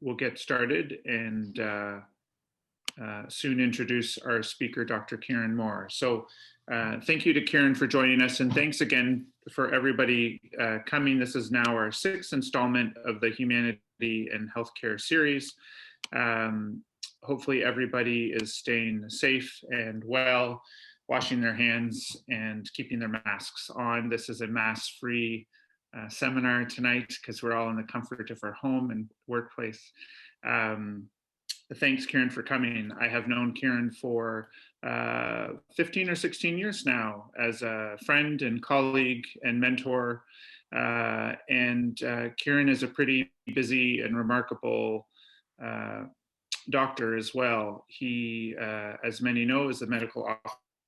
we'll get started and soon introduce our speaker, Dr. Kieran Moore. So thank you to Kieran for joining us, and thanks again for everybody coming. This is now our 6th installment of the Humanity and Healthcare series. Hopefully everybody is staying safe and well, washing their hands and keeping their masks on. This is a mask-free seminar tonight because we're all in the comfort of our home and workplace. Thanks, Kieran, for coming. I have known Kieran for 15 or 16 years now as a friend and colleague and mentor. Kieran is a pretty busy and remarkable doctor as well. He, as many know, is the medical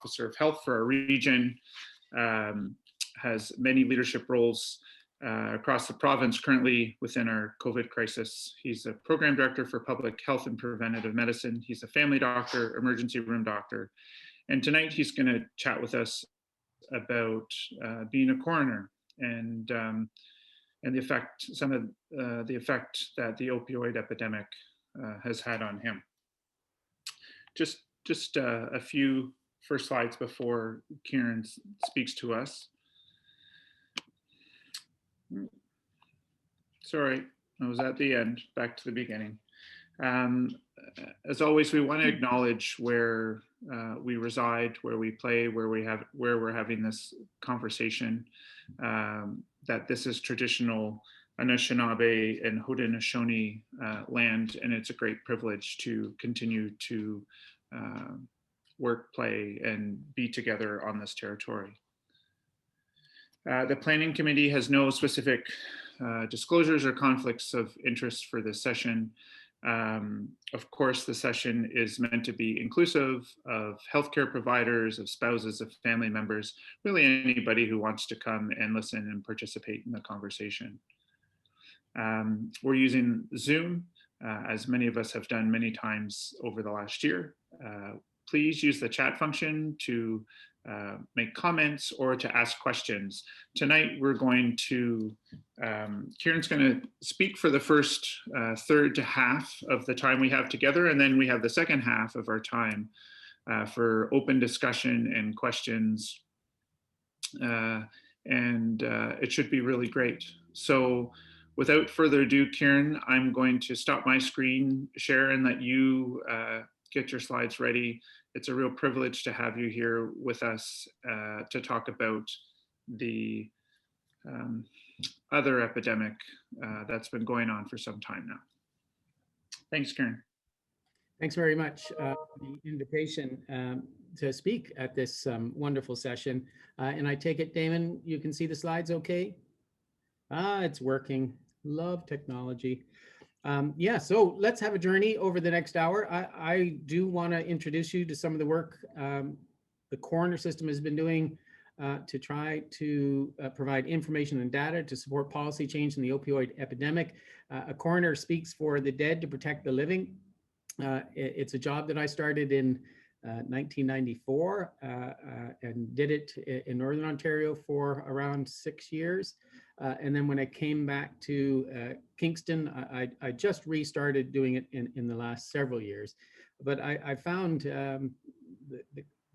officer of health for our region, has many leadership roles across the province currently within our COVID crisis. He's a program director for public health and preventative medicine. He's a family doctor, emergency room doctor. And tonight he's going to chat with us about being a coroner and the effect, some of the effect that the opioid epidemic has had on him. Just a few first slides before Kieran speaks to us. Sorry, I was at the end, back to the beginning. As always, we want to acknowledge where we reside, where we play, where we're having this conversation, that this is traditional Anishinaabe and Haudenosaunee land, and it's a great privilege to continue to work, play, and be together on this territory. The Planning Committee has no specific disclosures or conflicts of interest for this session. Of course, the session is meant to be inclusive of healthcare providers, of spouses, of family members, really anybody who wants to come and listen and participate in the conversation. We're using Zoom, as many of us have done many times over the last year. Please use the chat function to make comments or to ask questions. Tonight, we're going to, Kieran's going to speak for the first third to half of the time we have together, and then we have the second half of our time for open discussion and questions. It should be really great. So without further ado, Kieran, I'm going to stop my screen share and let you get your slides ready. It's a real privilege to have you here with us to talk about the other epidemic that's been going on for some time now. Thanks, Kieran. Thanks very much for the invitation to speak at this wonderful session. And I take it, Damon, you can see the slides okay? It's working. Love technology. Yeah, so let's have a journey over the next hour. I do want to introduce you to some of the work the coroner system has been doing to try to provide information and data to support policy change in the opioid epidemic. A coroner speaks for the dead to protect the living. It's a job that I started in 1994 and did it in Northern Ontario for around 6 years. And then when I came back to Kingston, I just restarted doing it in the last several years. But I found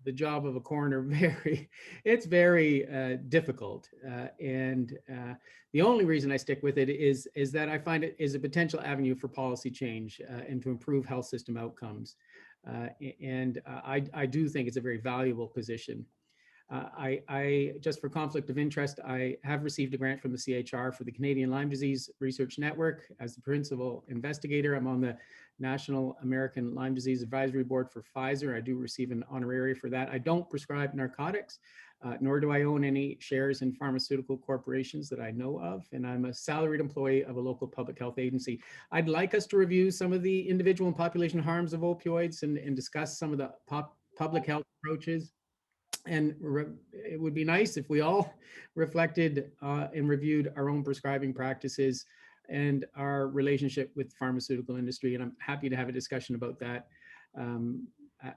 the job of a coroner it's very difficult. And the only reason I stick with it is that I find it is a potential avenue for policy change and to improve health system outcomes. I do think it's a very valuable position. I just for conflict of interest, I have received a grant from the CHR for the Canadian Lyme Disease Research Network. As the principal investigator, I'm on the National American Lyme Disease Advisory Board for Pfizer. I do receive an honorary for that. I don't prescribe narcotics, nor do I own any shares in pharmaceutical corporations that I know of. And I'm a salaried employee of a local public health agency. I'd like us to review some of the individual and population harms of opioids and discuss some of the public health approaches. And it would be nice if we all reflected and reviewed our own prescribing practices and our relationship with the pharmaceutical industry. And I'm happy to have a discussion about that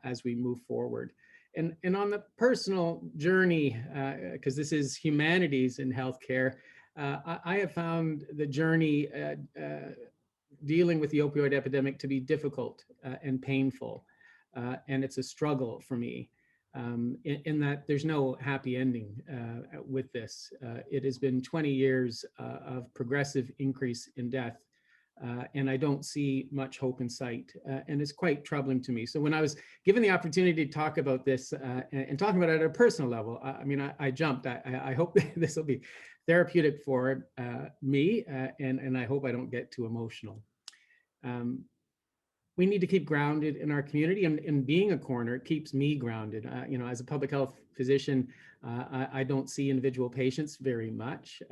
as we move forward. And on the personal journey, because this is humanities in healthcare, I have found the journey dealing with the opioid epidemic to be difficult and painful. And it's a struggle for me in that there's no happy ending with this. It has been 20 years of progressive increase in death. And I don't see much hope in sight, and it's quite troubling to me. So when I was given the opportunity to talk about this and talking about it at a personal level, I mean, I jumped. I hope this will be therapeutic for me, and I hope I don't get too emotional. We need to keep grounded in our community, and being a coroner keeps me grounded. You know, as a public health physician, I don't see individual patients very much,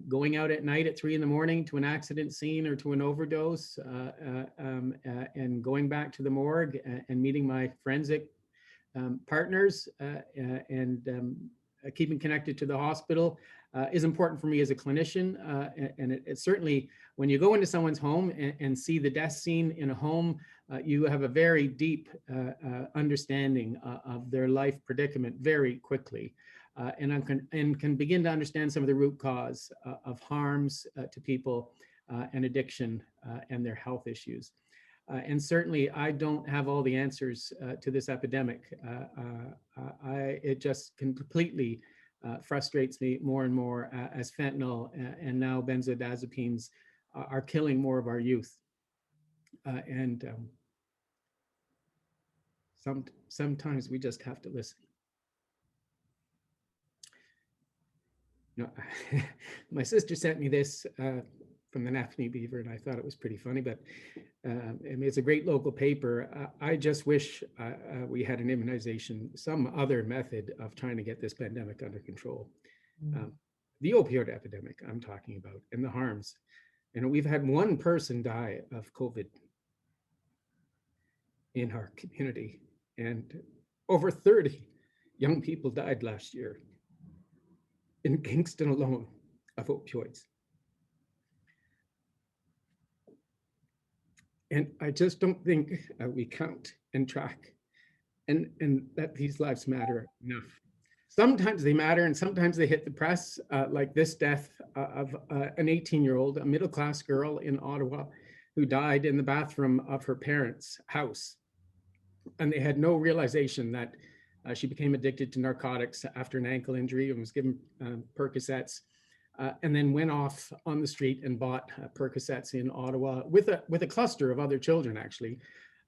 going out at night at 3 a.m. to an accident scene or to an overdose, and going back to the morgue and meeting my forensic partners and keeping connected to the hospital is important for me as a clinician. And it certainly, when you go into someone's home and see the death scene in a home, you have a very deep understanding of their life predicament very quickly. And can begin to understand some of the root cause of harms to people and addiction and their health issues. And certainly, I don't have all the answers to this epidemic. It just completely frustrates me more and more as fentanyl and now benzodiazepines are killing more of our youth. Sometimes we just have to listen. You know, my sister sent me this from the Naphany Beaver, and I thought it was pretty funny, but I mean, it's a great local paper. I just wish we had an immunization, some other method of trying to get this pandemic under control. The opioid epidemic I'm talking about and the harms. You know, we've had one person die of COVID in our community, and over 30 young people died last year in Kingston alone of opioids. And I just don't think we count and track and that these lives matter enough. Sometimes they matter and sometimes they hit the press, like this death of an 18-year-old, a middle-class girl in Ottawa who died in the bathroom of her parents' house. And they had no realization that she became addicted to narcotics after an ankle injury and was given Percocets. And then went off on the street and bought Percocets in Ottawa with a cluster of other children, actually,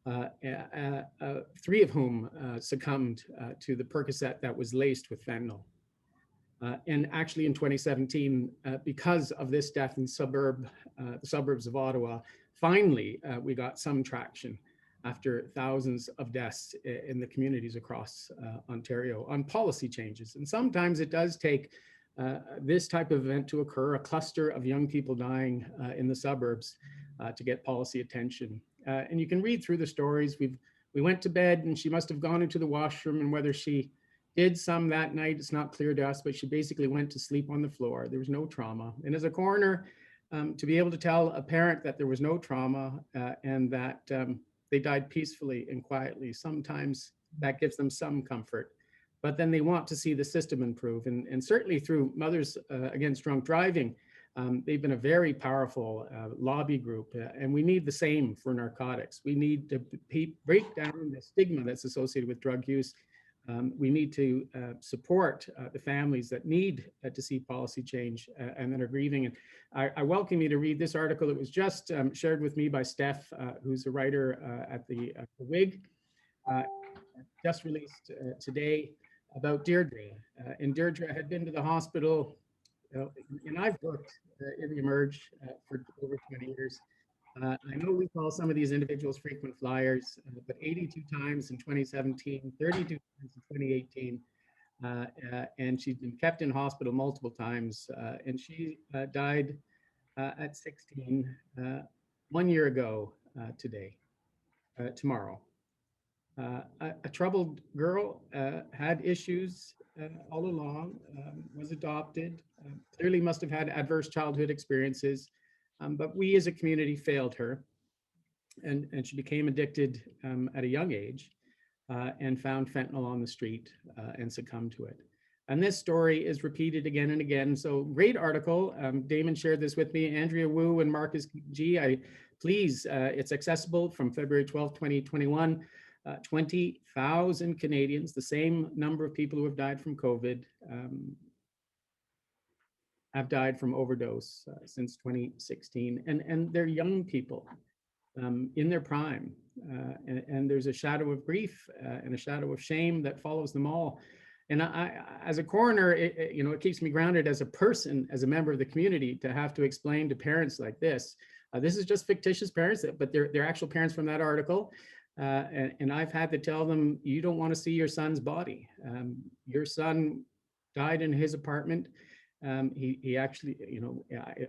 3 of whom succumbed to the Percocet that was laced with fentanyl. And actually in 2017, because of this death in the suburbs of Ottawa, finally we got some traction after thousands of deaths in the communities across Ontario on policy changes. And sometimes it does take this type of event to occur, a cluster of young people dying in the suburbs to get policy attention. And you can read through the stories. We went to bed and she must have gone into the washroom, and whether she did some that night, it's not clear to us, but she basically went to sleep on the floor. There was no trauma. And as a coroner, to be able to tell a parent that there was no trauma and that they died peacefully and quietly, sometimes that gives them some comfort. But then they want to see the system improve. And certainly through Mothers Against Drunk Driving, they've been a very powerful lobby group. And we need the same for narcotics. We need to break down the stigma that's associated with drug use. We need to support the families that need to see policy change and that are grieving. And I welcome you to read this article that was just shared with me by Steph, who's a writer at the WIG, just released today, about Deirdre. And Deirdre had been to the hospital, and I've worked in the Emerge for over 20 years. I know we call some of these individuals frequent flyers, but 82 times in 2017, 32 times in 2018, and she's been kept in hospital multiple times, and she died at 16 1 year ago today, tomorrow. A troubled girl, had issues all along, was adopted, clearly must have had adverse childhood experiences, but we as a community failed her, and she became addicted at a young age and found fentanyl on the street and succumbed to it. And this story is repeated again and again. So great article. Damon shared this with me. Andrea Wu and Marcus G. Please, it's accessible from February 12th, 2021. 20,000 Canadians, the same number of people who have died from COVID, have died from overdose since 2016. And they're young people in their prime. And there's a shadow of grief and a shadow of shame that follows them all. And I, as a coroner, it keeps me grounded as a person, as a member of the community, to have to explain to parents like this. This is just fictitious parents, but they're actual parents from that article. And I've had to tell them, you don't want to see your son's body. Your son died in his apartment. He actually,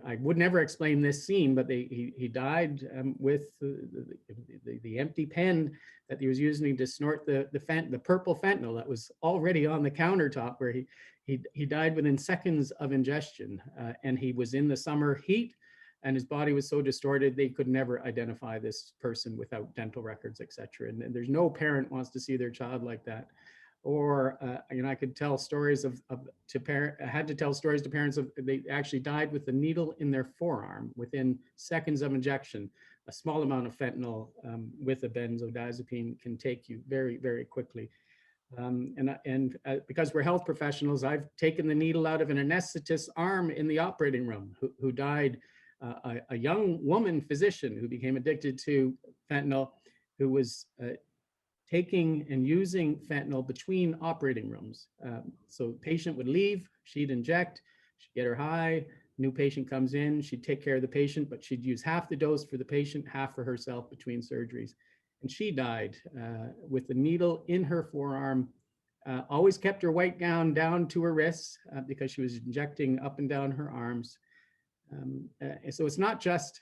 I would never explain this scene, but he died with the empty pen that he was using to snort the purple fentanyl that was already on the countertop, where he died within seconds of ingestion, and he was in the summer heat, and his body was so distorted they could never identify this person without dental records, etc. And there's no parent wants to see their child like that. Or I could tell stories I had to tell stories to parents of they actually died with the needle in their forearm within seconds of injection. A small amount of fentanyl with a benzodiazepine can take you very, very quickly. Because we're health professionals, I've taken the needle out of an anesthetist's arm in the operating room who died, a young woman physician who became addicted to fentanyl, who was taking and using fentanyl between operating rooms. So patient would leave, she'd inject, she'd get her high, new patient comes in, she'd take care of the patient, but she'd use half the dose for the patient, half for herself between surgeries. And she died with the needle in her forearm, always kept her white gown down to her wrists because she was injecting up and down her arms. So it's not just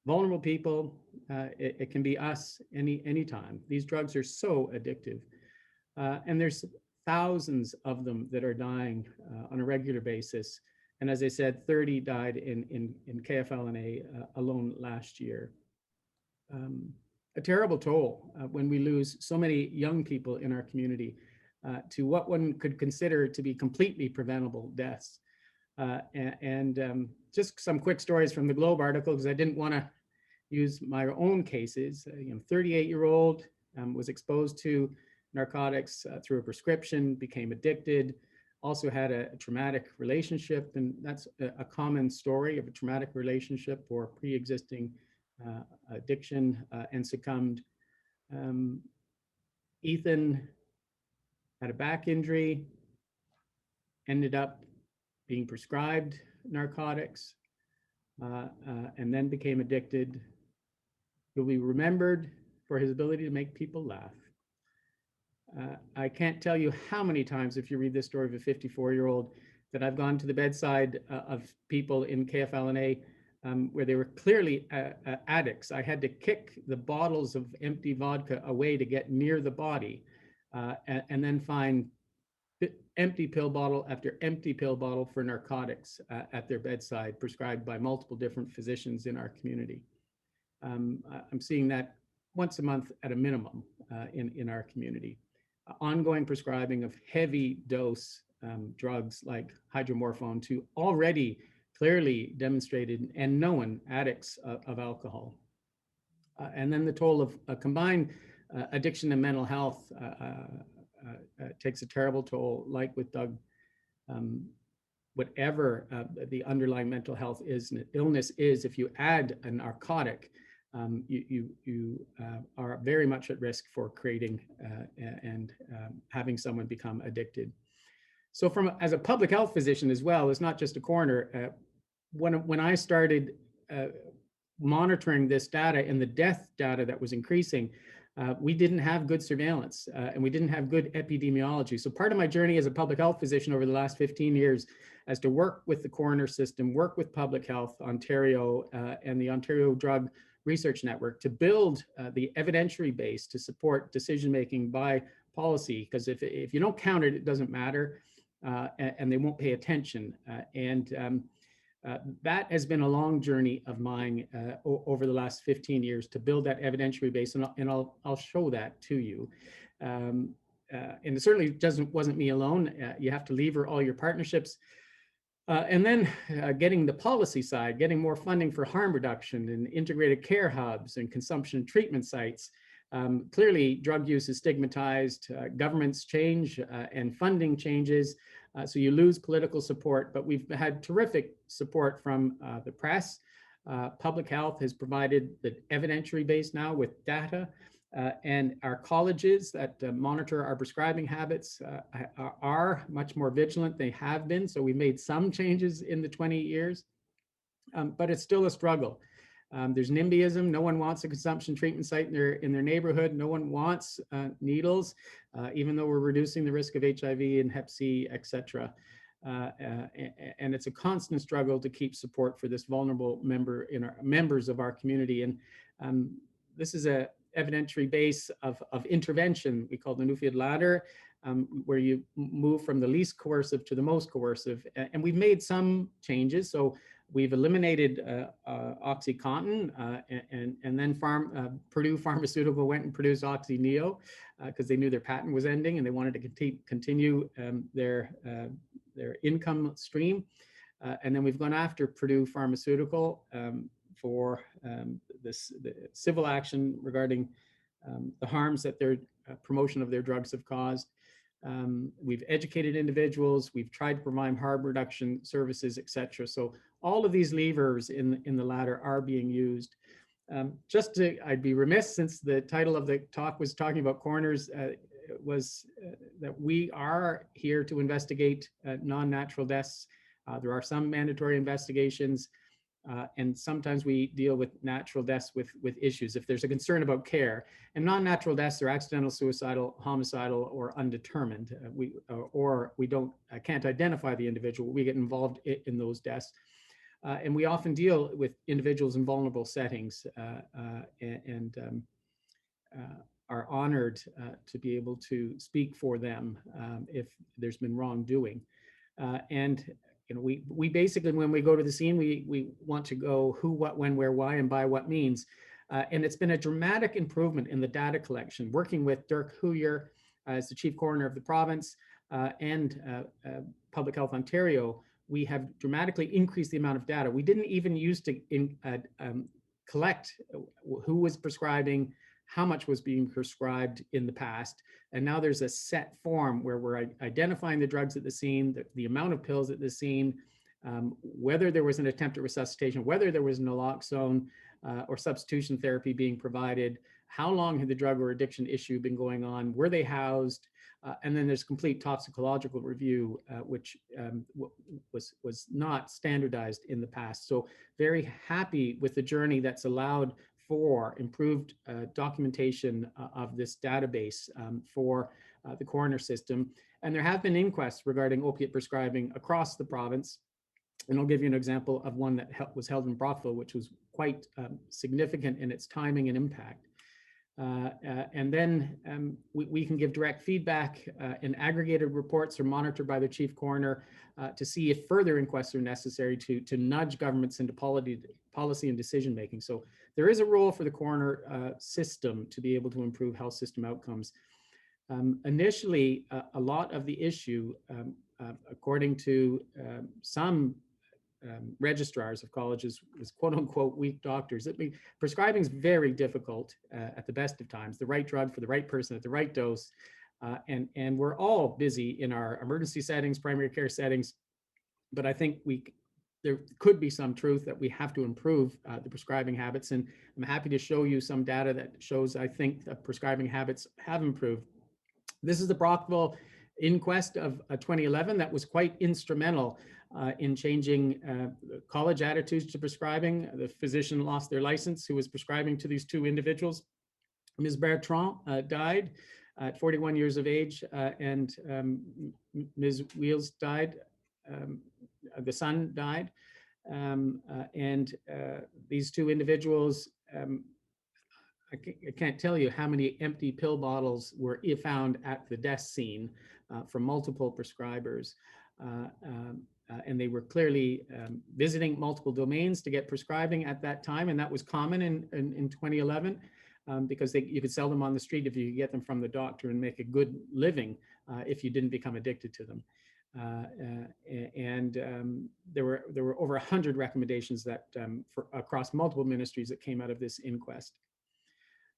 vulnerable people, it can be us anytime. These drugs are so addictive. And there's thousands of them that are dying on a regular basis. And as I said, 30 died in KFL&A alone last year. A terrible toll when we lose so many young people in our community to what one could consider to be completely preventable deaths. Just some quick stories from the Globe article, because I didn't want to use my own cases. 38-year-old was exposed to narcotics through a prescription, became addicted, also had a traumatic relationship. And that's a common story of a traumatic relationship or pre-existing addiction, and succumbed. Ethan had a back injury, ended up being prescribed narcotics, and then became addicted. He'll be remembered for his ability to make people laugh. I can't tell you how many times, if you read this story of a 54-year-old, that I've gone to the bedside of people in KFL&A where they were clearly addicts. I had to kick the bottles of empty vodka away to get near the body, and then find empty pill bottle after empty pill bottle for narcotics at their bedside, prescribed by multiple different physicians in our community. I'm seeing that once a month at a minimum in our community. Ongoing prescribing of heavy dose drugs like hydromorphone to already clearly demonstrated and known addicts of alcohol. And then the toll of combined addiction and mental health takes a terrible toll, like with Doug. Whatever the underlying mental health illness is, if you add a narcotic, you are very much at risk for creating and having someone become addicted. So as a public health physician as well, it's not just a coroner. When I started monitoring this data and the death data that was increasing, we didn't have good surveillance and we didn't have good epidemiology. So part of my journey as a public health physician over the last 15 years is to work with the coroner system, work with Public Health Ontario and the Ontario Drug Research Network to build the evidentiary base to support decision-making by policy. Because if you don't count it, it doesn't matter, and they won't pay attention. That has been a long journey of mine over the last 15 years to build that evidentiary base, and I'll show that to you. and it certainly wasn't me alone. You have to lever all your partnerships. And then getting the policy side, getting more funding for harm reduction and integrated care hubs and consumption treatment sites. Clearly, drug use is stigmatized, governments change and funding changes, so you lose political support, but we've had terrific support from the press. Public health has provided the evidentiary base now with data, and our colleges that monitor our prescribing habits are much more vigilant. They have been, so we made some changes in the 20 years, but it's still a struggle. There's NIMBYism. No one wants a consumption treatment site in their neighborhood. No one wants needles, even though we're reducing the risk of HIV and Hep C, et cetera. And it's a constant struggle to keep support for this vulnerable members of our community. And this is a evidentiary base of intervention we call the Newfield ladder, where you move from the least coercive to the most coercive. And we've made some changes. So we've eliminated OxyContin, and then Purdue Pharmaceutical went and produced OxyNeo because they knew their patent was ending and they wanted to continue their income stream. And then we've gone after Purdue Pharmaceutical for the civil action regarding the harms that their promotion of their drugs have caused. We've educated individuals, we've tried to provide harm reduction services, et cetera. So all of these levers in the ladder are being used. I'd be remiss, since the title of the talk was talking about coroners, was that we are here to investigate non-natural deaths. There are some mandatory investigations, and sometimes we deal with natural deaths with issues if there's a concern about care. And non-natural deaths are accidental, suicidal, homicidal, or undetermined. We can't identify the individual. We get involved in those deaths. And we often deal with individuals in vulnerable settings and are honored to be able to speak for them if there's been wrongdoing. And we basically, when we go to the scene, we want to go who, what, when, where, why, and by what means. And it's been a dramatic improvement in the data collection, working with Dirk Huyer as the chief coroner of the province and Public Health Ontario. We have dramatically increased the amount of data. We didn't even used to collect who was prescribing, how much was being prescribed in the past. And now there's a set form where we're identifying the drugs at the scene, the amount of pills at the scene, whether there was an attempt at resuscitation, whether there was naloxone or substitution therapy being provided, how long had the drug or addiction issue been going on, were they housed, and then there's complete toxicological review, which was not standardized in the past. So very happy with the journey that's allowed for improved documentation of this database for the coroner system. And there have been inquests regarding opiate prescribing across the province. And I'll give you an example of one that was held in Brockville, which was quite significant in its timing and impact. And then we can give direct feedback, and aggregated reports are monitored by the chief coroner to see if further inquests are necessary to nudge governments into policy and decision making. So there is a role for the coroner system to be able to improve health system outcomes. Initially, a lot of the issue, according to some registrars of colleges, was quote unquote weak doctors. Prescribing is very difficult at the best of times, the right drug for the right person at the right dose. And we're all busy in our emergency settings, primary care settings, but I think there could be some truth that we have to improve the prescribing habits. And I'm happy to show you some data that shows, I think, that prescribing habits have improved. This is the Brockville inquest of 2011 that was quite instrumental in changing college attitudes to prescribing. The physician lost their license who was prescribing to these two individuals. Ms. Bertrand died at 41 years of age, and Ms. Wheels died. The son died. And these two individuals, I can't tell you how many empty pill bottles were found at the death scene from multiple prescribers. And they were clearly visiting multiple domains to get prescribing at that time, and that was common in 2011. because you could sell them on the street if you could get them from the doctor and make a good living if you didn't become addicted to them. There were over 100 recommendations that across multiple ministries that came out of this inquest.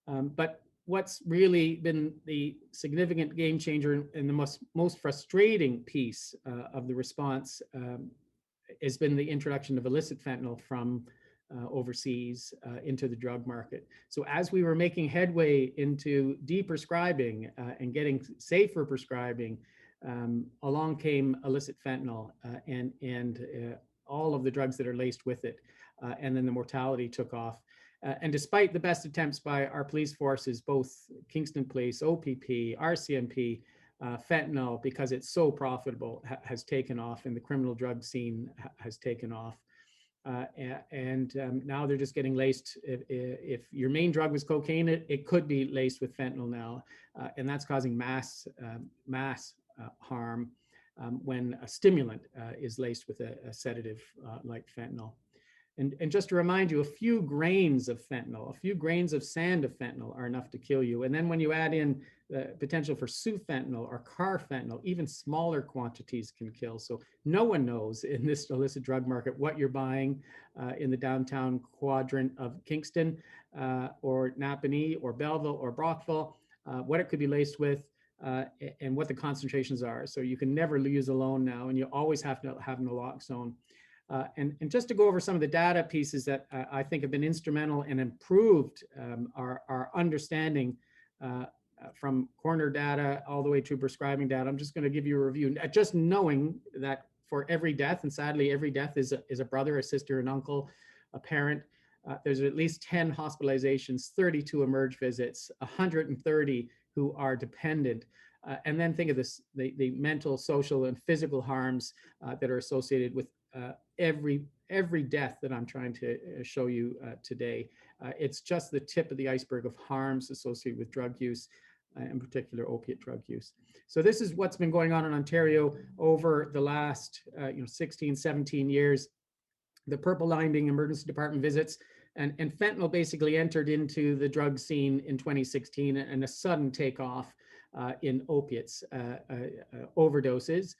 But what's really been the significant game changer and the most frustrating piece of the response has been the introduction of illicit fentanyl from overseas into the drug market. So as we were making headway into deprescribing and getting safer prescribing, along came illicit fentanyl and all of the drugs that are laced with it. And then the mortality took off. And despite the best attempts by our police forces, both Kingston Police, OPP, RCMP, fentanyl, because it's so profitable, has taken off, and the criminal drug scene has taken off. Now they're just getting laced. If your main drug was cocaine, it could be laced with fentanyl now, and that's causing mass harm when a stimulant is laced with a sedative like fentanyl. And just to remind you, a few grains of fentanyl, a few grains of sand of fentanyl are enough to kill you. And then when you add in the potential for sufentanil or carfentanil, even smaller quantities can kill. So no one knows in this illicit drug market what you're buying in the downtown quadrant of Kingston or Napanee or Belleville or Brockville, what it could be laced with, and what the concentrations are. So you can never use a loan now, and you always have to have naloxone. And just to go over some of the data pieces that I think have been instrumental and improved our understanding from coroner data all the way to prescribing data. I'm just going to give you a review. Just knowing that for every death, and sadly every death is a brother, a sister, an uncle, a parent, there's at least 10 hospitalizations, 32 emerge visits, 130 who are dependent. And then think of this, the mental, social, and physical harms that are associated with every death that I'm trying to show you today. It's just the tip of the iceberg of harms associated with drug use, in particular opiate drug use. So this is what's been going on in Ontario over the last 16, 17 years. The purple line being emergency department visits, and fentanyl basically entered into the drug scene in 2016 and a sudden takeoff in opiates overdoses,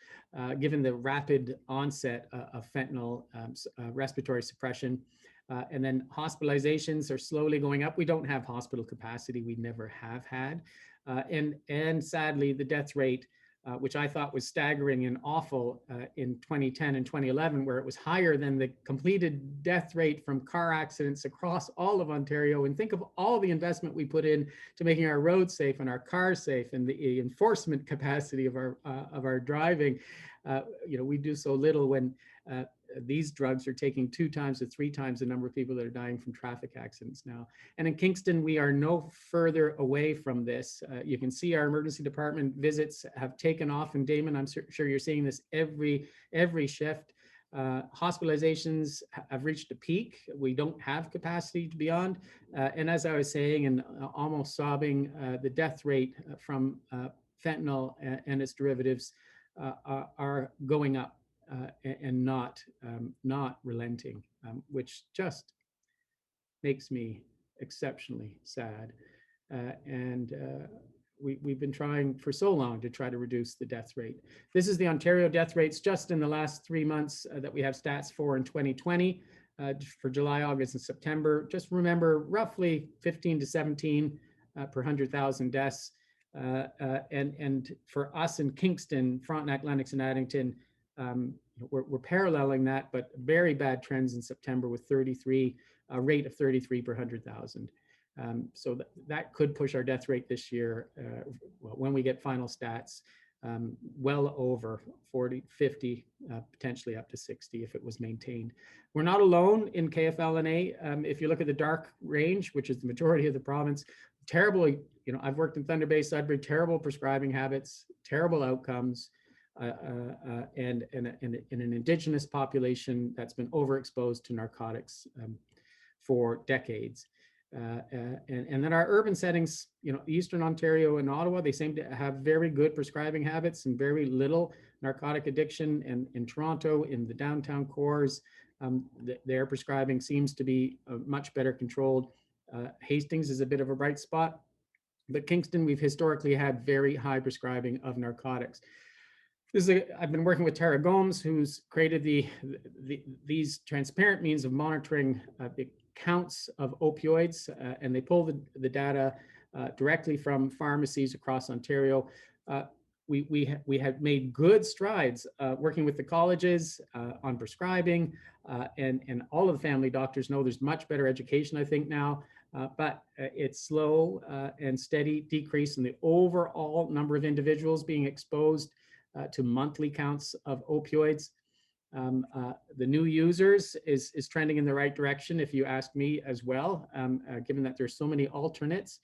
given the rapid onset of fentanyl respiratory suppression. And then hospitalizations are slowly going up. We don't have hospital capacity. We never have had. And sadly, the death rate, which I thought was staggering and awful in 2010 and 2011, where it was higher than the completed death rate from car accidents across all of Ontario. And think of all the investment we put in to making our roads safe and our cars safe and the enforcement capacity of our driving. We do so little when these drugs are taking 2 times to 3 times the number of people that are dying from traffic accidents now. And in Kingston, we are no further away from this. You can see our emergency department visits have taken off. And Damon, I'm sure you're seeing this every shift. Hospitalizations have reached a peak. We don't have capacity to beyond. And as I was saying, and almost sobbing, the death rate from fentanyl and its derivatives are going up. And not relenting, which just makes me exceptionally sad. We've been trying for so long to try to reduce the death rate. This is the Ontario death rates just in the last 3 months that we have stats for in 2020 for July, August, and September. Just remember roughly 15 to 17 per 100,000 deaths. And for us in Kingston, Frontenac, Lennox, and Addington, we're paralleling that, but very bad trends in September with a rate of 33 per 100,000. So that could push our death rate this year, when we get final stats, well over 40, 50, potentially up to 60 if it was maintained. We're not alone in KFL&A. If you look at the dark range, which is the majority of the province, terribly, I've worked in Thunder Bay, Sudbury, terrible prescribing habits, terrible outcomes, and an Indigenous population that's been overexposed to narcotics for decades. And then our urban settings, Eastern Ontario and Ottawa, they seem to have very good prescribing habits and very little narcotic addiction. And in Toronto, in the downtown cores, their prescribing seems to be much better controlled. Hastings is a bit of a bright spot, but Kingston, we've historically had very high prescribing of narcotics. I've been working with Tara Gomes, who's created these transparent means of monitoring the counts of opioids, and they pull the data directly from pharmacies across Ontario. We have made good strides working with the colleges on prescribing, and all of the family doctors know there's much better education, I think, now, but it's slow and steady decrease in the overall number of individuals being exposed to monthly counts of opioids. The new users is trending in the right direction, if you ask me as well, given that there's so many alternates.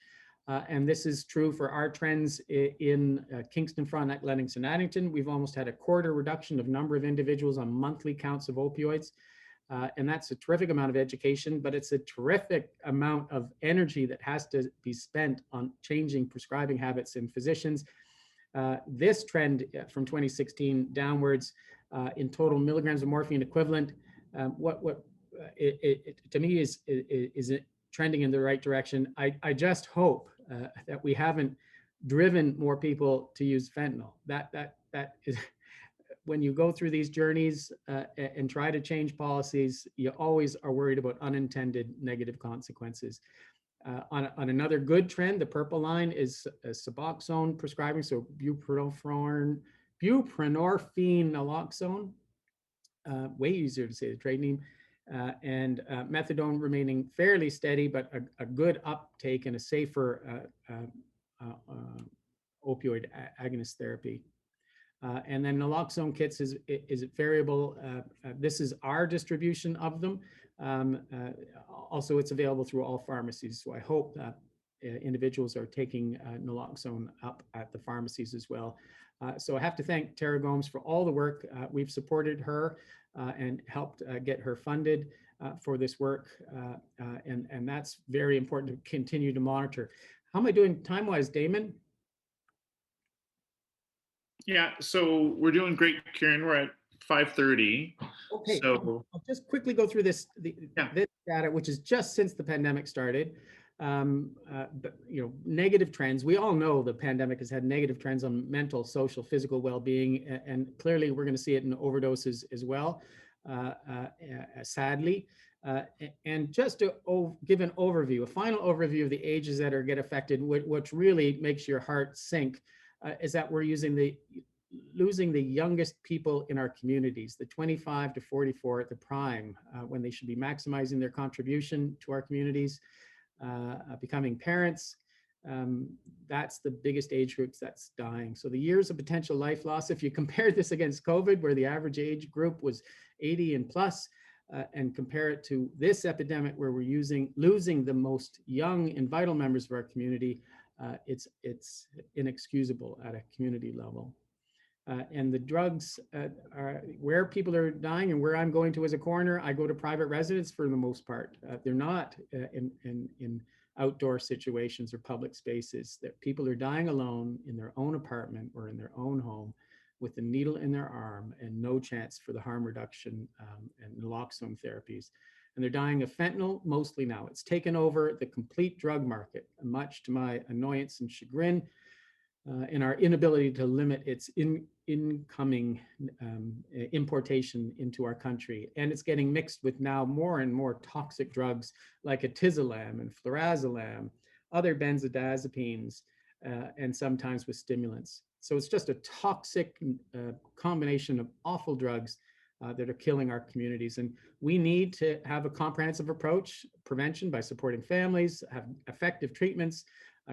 And this is true for our trends in Kingston, Frontenac, Lennox, and Addington. We've almost had a quarter reduction of number of individuals on monthly counts of opioids. And that's a terrific amount of education, but it's a terrific amount of energy that has to be spent on changing prescribing habits in physicians. This trend from 2016 downwards in total milligrams of morphine equivalent, to me is trending in the right direction. I just hope that we haven't driven more people to use fentanyl. That is, when you go through these journeys and try to change policies, you always are worried about unintended negative consequences. On another good trend, the purple line is Suboxone prescribing, so buprenorphine naloxone, way easier to say the trade name, and methadone remaining fairly steady, but a good uptake and a safer opioid agonist therapy. And then naloxone kits is variable. This is our distribution of them. Also, it's available through all pharmacies. So I hope that individuals are taking naloxone up at the pharmacies as well. So I have to thank Tara Gomes for all the work. We've supported her and helped get her funded for this work. And that's very important to continue to monitor. How am I doing time-wise, Damon? Yeah, so we're doing great, Kieran. We're at 5:30. Okay, so I'll just quickly go through this data, which is just since the pandemic started. But, negative trends. We all know the pandemic has had negative trends on mental, social, physical well-being, and clearly we're going to see it in overdoses as well, sadly. And just to give an overview, a final overview of the ages that get affected, which really makes your heart sink, is that we're losing the youngest people in our communities, the 25 to 44 at the prime, when they should be maximizing their contribution to our communities, becoming parents. That's the biggest age groups that's dying. So the years of potential life loss, if you compare this against COVID, where the average age group was 80 and plus, and compare it to this epidemic where we're losing the most young and vital members of our community, it's inexcusable at a community level. And the drugs are where people are dying, and where I'm going to as a coroner, I go to private residence for the most part. They're not in outdoor situations or public spaces. That people are dying alone in their own apartment or in their own home with a needle in their arm and no chance for the harm reduction and naloxone therapies. And they're dying of fentanyl mostly now. It's taken over the complete drug market, much to my annoyance and chagrin, in our inability to limit its incoming importation into our country. And it's getting mixed with now more and more toxic drugs like atizolam and flurazolam, other benzodiazepines, and sometimes with stimulants. So it's just a toxic combination of awful drugs that are killing our communities. And we need to have a comprehensive approach, prevention by supporting families, have effective treatments,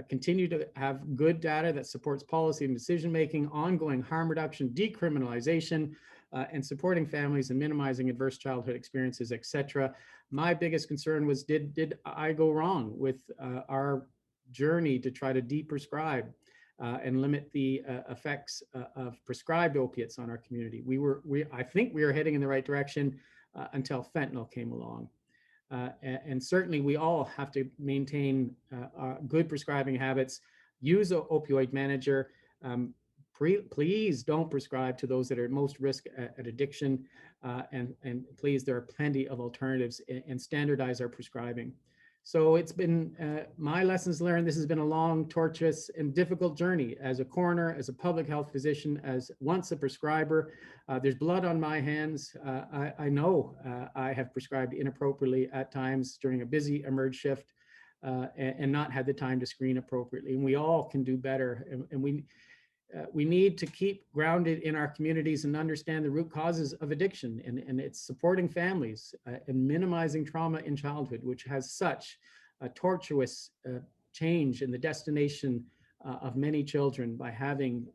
continue to have good data that supports policy and decision-making, ongoing harm reduction, decriminalization, and supporting families and minimizing adverse childhood experiences, etc. My biggest concern was, did I go wrong with our journey to try to deprescribe and limit the effects of prescribed opiates on our community? I think we were heading in the right direction until fentanyl came along. And certainly we all have to maintain good prescribing habits, use an opioid manager. Please don't prescribe to those that are at most risk at addiction. And please, there are plenty of alternatives, and standardize our prescribing. So it's been my lessons learned. This has been a long, tortuous, and difficult journey as a coroner, as a public health physician, as once a prescriber. There's blood on my hands. I know I have prescribed inappropriately at times during a busy emerge shift and not had the time to screen appropriately. And we all can do better. And we need to keep grounded in our communities and understand the root causes of addiction, and it's supporting families and minimizing trauma in childhood, which has such a tortuous change in the destination of many children by having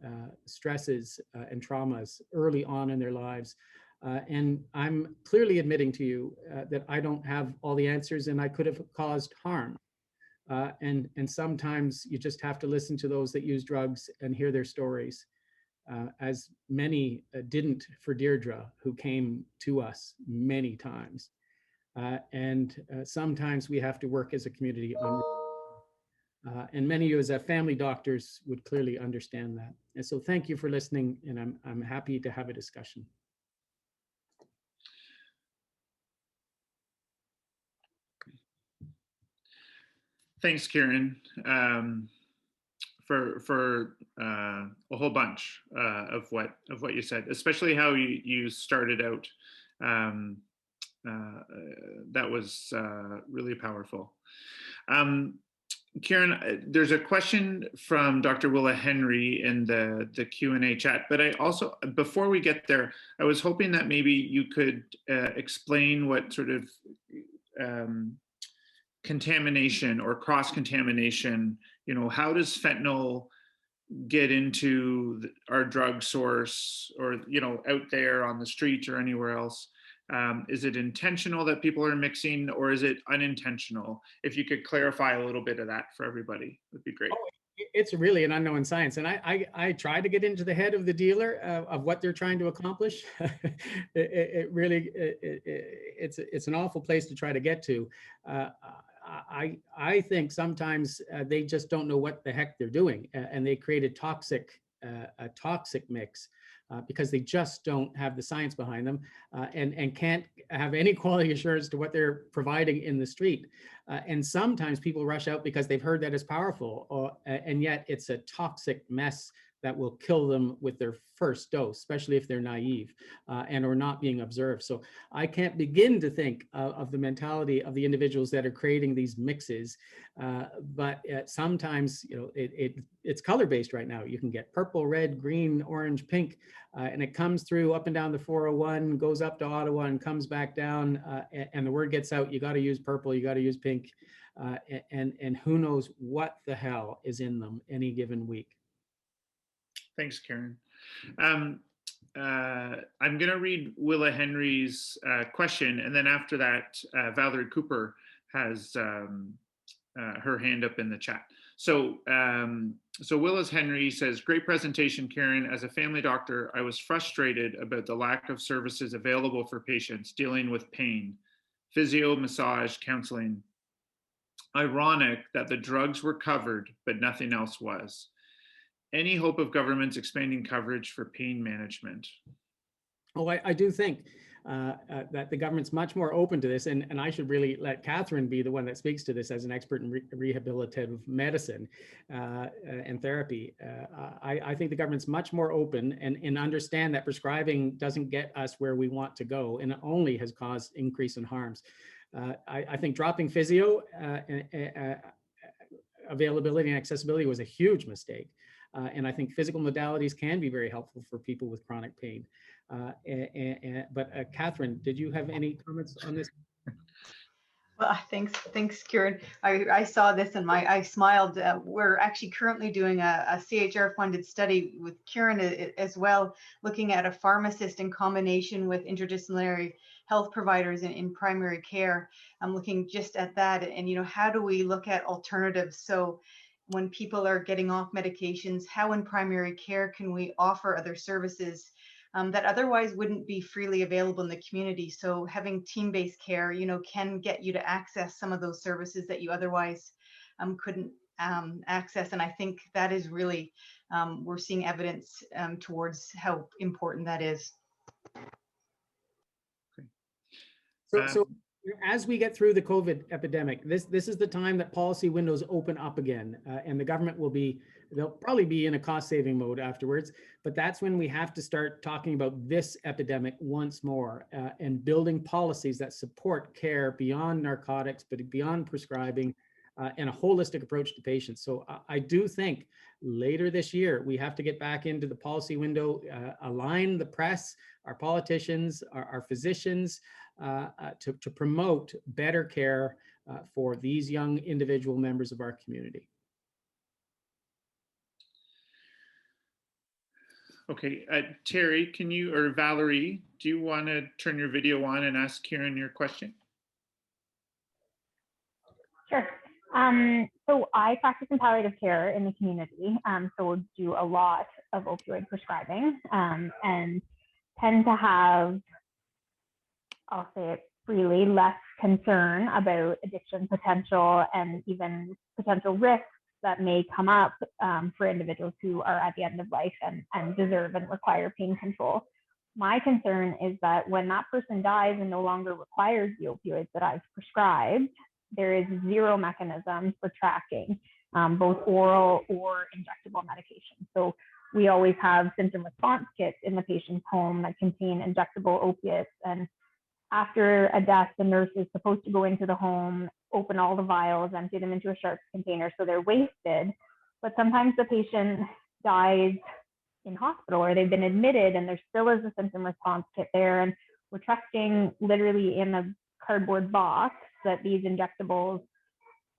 stresses and traumas early on in their lives. And I'm clearly admitting to you that I don't have all the answers and I could have caused harm. And sometimes you just have to listen to those that use drugs and hear their stories, as many didn't for Deirdre, who came to us many times. And sometimes we have to work as a community on, and many of you as family doctors would clearly understand that. And so thank you for listening, and I'm happy to have a discussion. Thanks, Kieran, for a whole bunch of what you said, especially how you started out. That was really powerful. Kieran, there's a question from Dr. Willa Henry in the Q&A chat, but I also, before we get there, I was hoping that maybe you could explain what sort of contamination or cross-contamination, how does fentanyl get into our drug source, or, out there on the street or anywhere else? Is it intentional that people are mixing, or is it unintentional? If you could clarify a little bit of that for everybody, that'd be great. Oh, it's really an unknown science, and I try to get into the head of the dealer of what they're trying to accomplish. It's an awful place to try to get to. I think sometimes they just don't know what the heck they're doing, and they create a toxic mix because they just don't have the science behind them, and can't have any quality assurance to what they're providing in the street. And sometimes people rush out because they've heard that it's powerful, and yet it's a toxic mess that will kill them with their first dose, especially if they're naive and are not being observed. So I can't begin to think of the mentality of the individuals that are creating these mixes. But sometimes, it's color-based right now. You can get purple, red, green, orange, pink, and it comes through up and down the 401, goes up to Ottawa and comes back down, and the word gets out, you got to use purple, you got to use pink, and who knows what the hell is in them any given week. Thanks, Kieran. I'm going to read Willa Henry's question, and then after that, Valerie Cooper has her hand up in the chat. So Willis Henry says, great presentation, Kieran. As a family doctor, I was frustrated about the lack of services available for patients dealing with pain, physio, massage, counseling. Ironic that the drugs were covered, but nothing else was. Any hope of governments expanding coverage for pain management? Oh, I do think that the government's much more open to this, and I should really let Catherine be the one that speaks to this as an expert in rehabilitative medicine and therapy. I think the government's much more open and understand that prescribing doesn't get us where we want to go, and it only has caused increase in harms. I think dropping physio availability and accessibility was a huge mistake. And I think physical modalities can be very helpful for people with chronic pain. But Catherine, did you have any comments on this? Well, thanks, Kieran. I saw this and I smiled. We're actually currently doing a CHR-funded study with Kieran as well, looking at a pharmacist in combination with interdisciplinary health providers in primary care. I'm looking just at that, and how do we look at alternatives? So when people are getting off medications, how in primary care can we offer other services that otherwise wouldn't be freely available in the community? So having team-based care, can get you to access some of those services that you otherwise couldn't access. And I think that is really, we're seeing evidence towards how important that is. So as we get through the COVID epidemic, this is the time that policy windows open up again, and the government they'll probably be in a cost saving mode afterwards, but that's when we have to start talking about this epidemic once more, and building policies that support care beyond narcotics, but beyond prescribing, and a holistic approach to patients. So I do think later this year, we have to get back into the policy window, align the press, our politicians, our physicians, to promote better care for these young individual members of our community. Okay, Terry, or Valerie, do you want to turn your video on and ask Kieran your question? Sure. So I practice in palliative care in the community, so do a lot of opioid prescribing, and tend to have, I'll say it freely, less concern about addiction potential and even potential risks that may come up for individuals who are at the end of life and deserve and require pain control. My concern is that when that person dies and no longer requires the opioids that I've prescribed, there is zero mechanism for tracking both oral or injectable medication. So we always have symptom response kits in the patient's home that contain injectable opiates, and after a death, the nurse is supposed to go into the home, open all the vials, empty them into a sharps container so they're wasted. But sometimes the patient dies in hospital, or they've been admitted and there still is a symptom response kit there, and we're trusting literally in a cardboard box that these injectables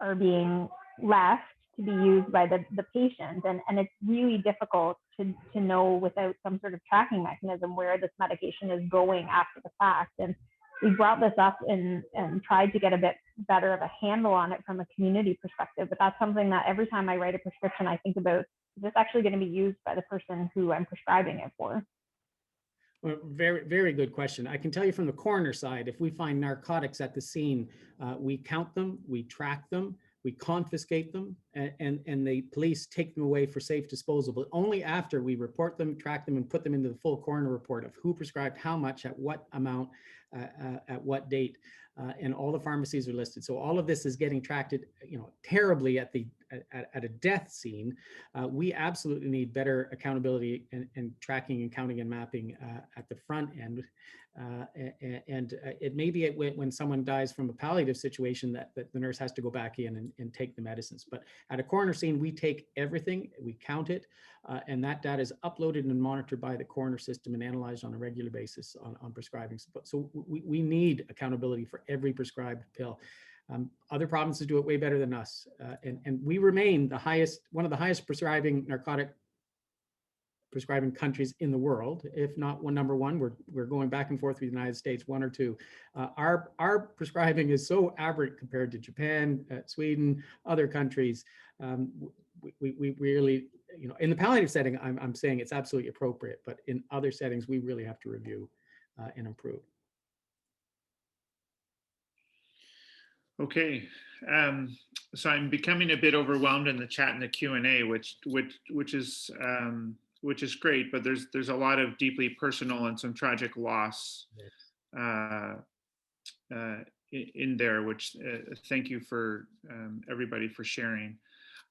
are being left to be used by the patient. And it's really difficult to know without some sort of tracking mechanism where this medication is going after the fact. And we brought this up and tried to get a bit better of a handle on it from a community perspective. But that's something that every time I write a prescription, I think about, is this actually going to be used by the person who I'm prescribing it for? Well, very, very good question. I can tell you from the coroner side, if we find narcotics at the scene, we count them, we track them, we confiscate them, and the police take them away for safe disposal. But only after we report them, track them, and put them into the full coroner report of who prescribed how much, at what amount, at what date, and all the pharmacies are listed. So all of this is getting tracked, terribly at a death scene. We absolutely need better accountability and tracking and counting and mapping at the front end. And it may be when someone dies from a palliative situation that the nurse has to go back in and take the medicines. But at a coroner scene, we take everything, we count it, and that data is uploaded and monitored by the coroner system and analyzed on a regular basis on prescribing. So we need accountability for every prescribed pill. Other provinces do it way better than us, and we remain one of the highest prescribing narcotic prescribing countries in the world, if not number one. We're going back and forth with the United States, one or two. Our prescribing is so aberrant compared to Japan, Sweden, other countries. We really, in the palliative setting, I'm saying it's absolutely appropriate, but in other settings, we really have to review and improve. Okay, so I'm becoming a bit overwhelmed in the chat and the Q&A, which is great, but there's a lot of deeply personal and some tragic loss in there, which thank you for everybody for sharing.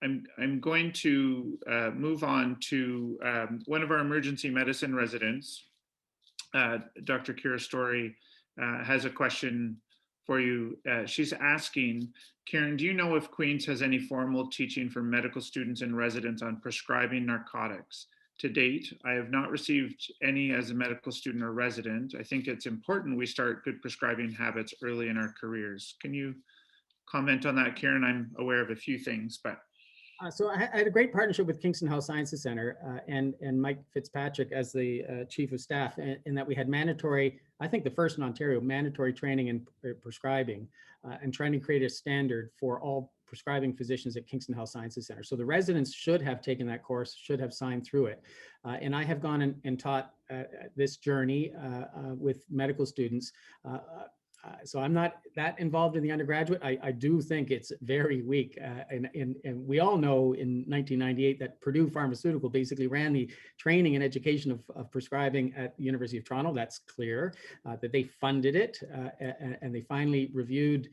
I'm going to move on to one of our emergency medicine residents, Dr. Kira Story, has a question for you. She's asking, Kieran, do you know if Queen's has any formal teaching for medical students and residents on prescribing narcotics? To date, I have not received any as a medical student or resident. I think it's important we start good prescribing habits early in our careers. Can you comment on that, Kieran? I'm aware of a few things, but. So I had a great partnership with Kingston Health Sciences Center and Mike Fitzpatrick as the chief of staff, in that we had mandatory, I think the first in Ontario, mandatory training in prescribing, and trying to create a standard for all prescribing physicians at Kingston Health Sciences Center. So the residents should have taken that course, should have signed through it. And I have gone and taught this journey with medical students. So I'm not that involved in the undergraduate. I do think it's very weak. And we all know in 1998 that Purdue Pharmaceutical basically ran the training and education of prescribing at the University of Toronto. That's clear, that they funded it, and they finally reviewed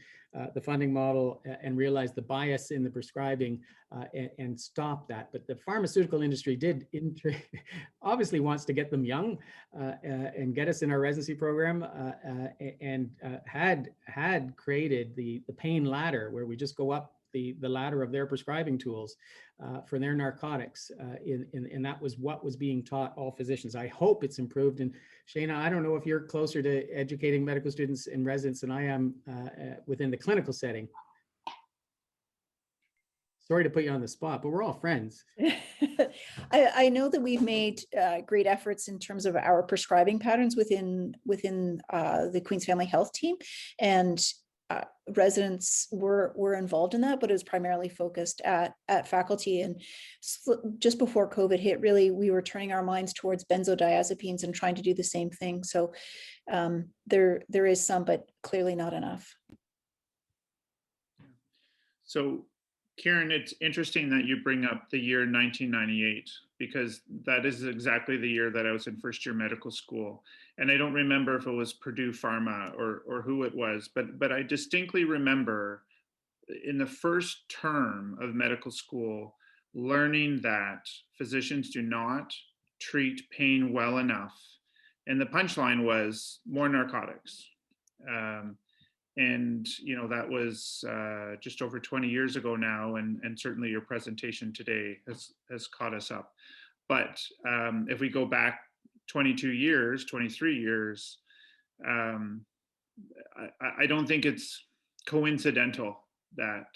the funding model and realized the bias in the prescribing and stopped that. But the pharmaceutical industry obviously wants to get them young and get us in our residency program, and had created the pain ladder, where we just go up the ladder of their prescribing tools for their narcotics, and that was what was being taught all physicians. I hope it's improved. And Shayna, I don't know if you're closer to educating medical students and residents than I am within the clinical setting. Sorry to put you on the spot, but we're all friends. I know that we've made great efforts in terms of our prescribing patterns within the Queen's Family Health team, and residents were involved in that, but it was primarily focused at faculty. And just before COVID hit, really, we were turning our minds towards benzodiazepines and trying to do the same thing. So there is some, but clearly not enough. So, Kieran, it's interesting that you bring up the year 1998, because that is exactly the year that I was in first year medical school. And I don't remember if it was Purdue Pharma or who it was, but I distinctly remember in the first term of medical school learning that physicians do not treat pain well enough. And the punchline was more narcotics. And, you know, that was just over 20 years ago now, and certainly your presentation today has caught us up. But if we go back 22 years, 23 years, I don't think it's coincidental that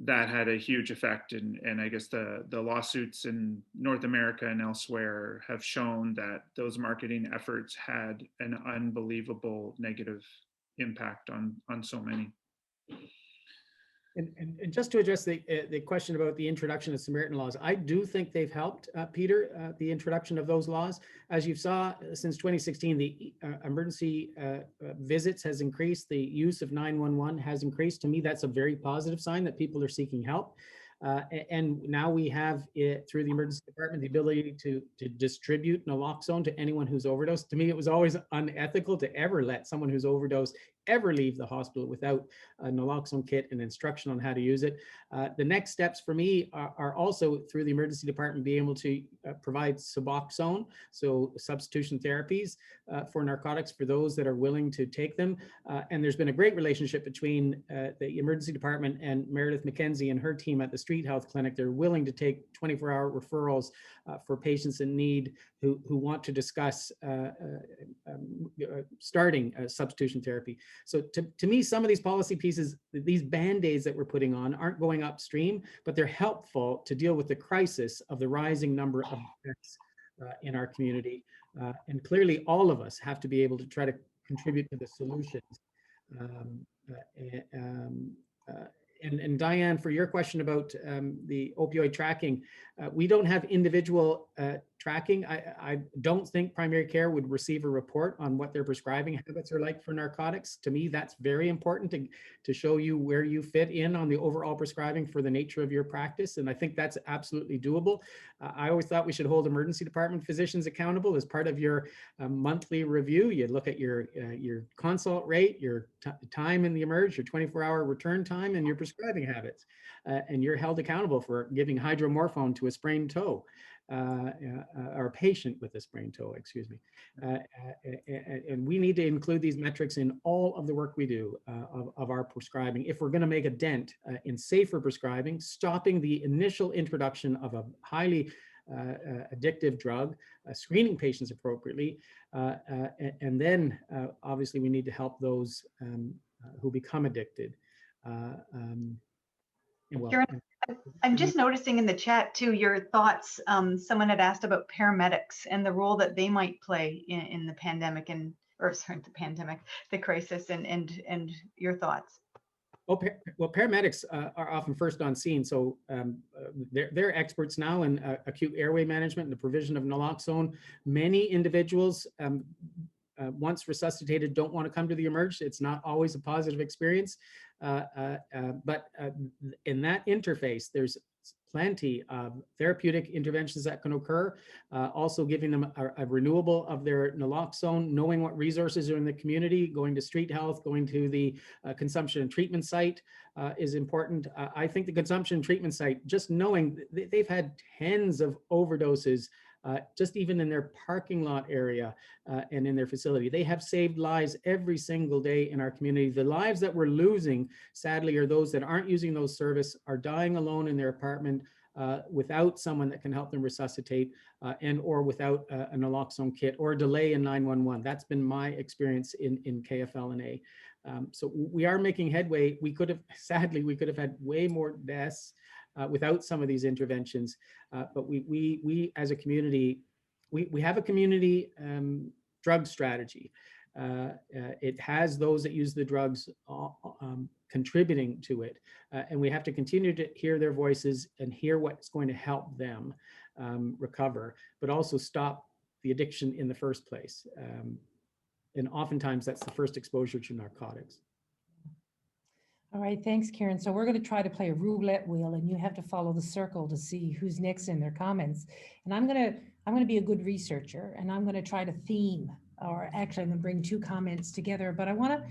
that had a huge effect. And I guess the lawsuits in North America and elsewhere have shown that those marketing efforts had an unbelievable negative impact on so many. And just to address the question about the introduction of Samaritan laws, I do think they've helped, Peter, the introduction of those laws. As you saw, since 2016, the emergency visits has increased, the use of 911 has increased. To me, that's a very positive sign that people are seeking help. And now we have, through the emergency department, the ability to distribute naloxone to anyone who's overdosed. To me, it was always unethical to ever let someone who's overdosed ever leave the hospital without a naloxone kit and instruction on how to use it. The next steps for me are also through the emergency department being able to provide Suboxone, so substitution therapies for narcotics for those that are willing to take them. And there's been a great relationship between the emergency department and Meredith McKenzie and her team at the Street Health Clinic. They're willing to take 24-hour referrals for patients in need who want to discuss starting substitution therapy. So to me, some of these policy pieces, these Band-Aids that we're putting on aren't going upstream, but they're helpful to deal with the crisis of the rising number of deaths in our community. And clearly all of us have to be able to try to contribute to the solutions. And Diane, for your question about the opioid tracking, we don't have individual tracking. I don't think primary care would receive a report on what their prescribing habits are like for narcotics. To me, that's very important to show you where you fit in on the overall prescribing for the nature of your practice. And I think that's absolutely doable. I always thought we should hold emergency department physicians accountable as part of your monthly review. You look at your consult rate, your time in the emerge, your 24-hour return time, and your prescribing habits. And you're held accountable for giving hydromorphone to a sprained toe. Or a patient with a sprained toe, excuse me. And we need to include these metrics in all of the work we do of our prescribing. If we're going to make a dent in safer prescribing, stopping the initial introduction of a highly addictive drug, screening patients appropriately, and then obviously we need to help those who become addicted. Kieran, I'm just noticing in the chat too, your thoughts. Someone had asked about paramedics and the role that they might play in the pandemic the crisis, and your thoughts. Well, paramedics are often first on scene, so they're experts now in acute airway management and the provision of naloxone. Many individuals once resuscitated don't want to come to the emerge. It's not always a positive experience. But in that interface, there's plenty of therapeutic interventions that can occur. Also giving them a renewable of their naloxone, knowing what resources are in the community, going to street health, going to the consumption and treatment site is important. I think the consumption and treatment site, just knowing they've had tens of overdoses just even in their parking lot area and in their facility. They have saved lives every single day in our community. The lives that we're losing, sadly, are those that aren't using those services, are dying alone in their apartment without someone that can help them resuscitate and or without a naloxone kit or a delay in 911. That's been my experience in KFL&A. So we are making headway. We could have, sadly, we could have had way more deaths without some of these interventions. But we as a community, we have a community drug strategy. It has those that use the drugs contributing to it. And we have to continue to hear their voices and hear what's going to help them recover, but also stop the addiction in the first place. And oftentimes that's the first exposure to narcotics. All right, thanks, Kieran. So we're going to try to play a roulette wheel, and you have to follow the circle to see who's next in their comments. And I'm going to be a good researcher, and I'm going to try to theme, or actually I'm going to bring two comments together. But I want to,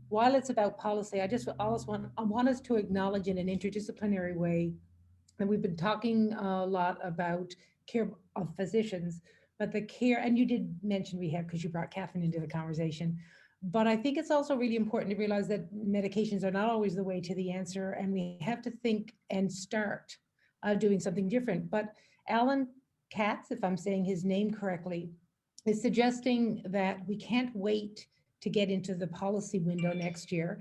while it's about policy, I want us to acknowledge in an interdisciplinary way that we've been talking a lot about care of physicians, but the care, and you did mention rehab because you brought Catherine into the conversation. But I think it's also really important to realize that medications are not always the way to the answer, and we have to think and start doing something different. But Alan Katz, if I'm saying his name correctly, is suggesting that we can't wait to get into the policy window next year.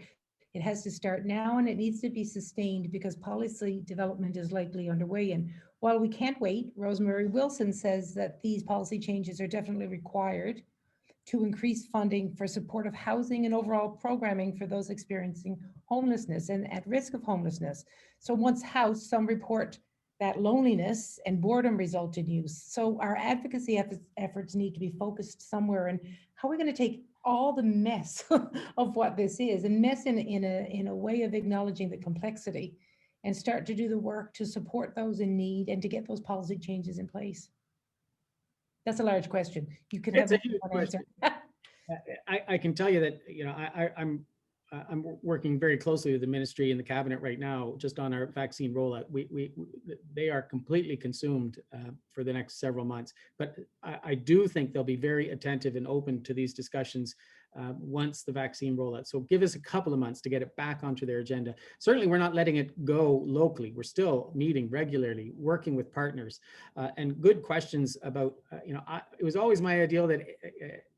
It has to start now, and it needs to be sustained because policy development is likely underway. And while we can't wait, Rosemary Wilson says that these policy changes are definitely required to increase funding for supportive housing and overall programming for those experiencing homelessness and at risk of homelessness. So once housed, some report that loneliness and boredom result in use. So our advocacy efforts need to be focused somewhere. And how are we going to take all the mess of what this is, and mess in a way of acknowledging the complexity, and start to do the work to support those in need and to get those policy changes in place? That's a large question. You could have a huge question. I can tell you that, you know, I'm working very closely with the ministry and the cabinet right now, just on our vaccine rollout. They are completely consumed for the next several months. But I do think they'll be very attentive and open to these discussions once the vaccine rollout. So give us a couple of months to get it back onto their agenda. Certainly, we're not letting it go locally. We're still meeting regularly, working with partners, and good questions about, you know, it was always my ideal that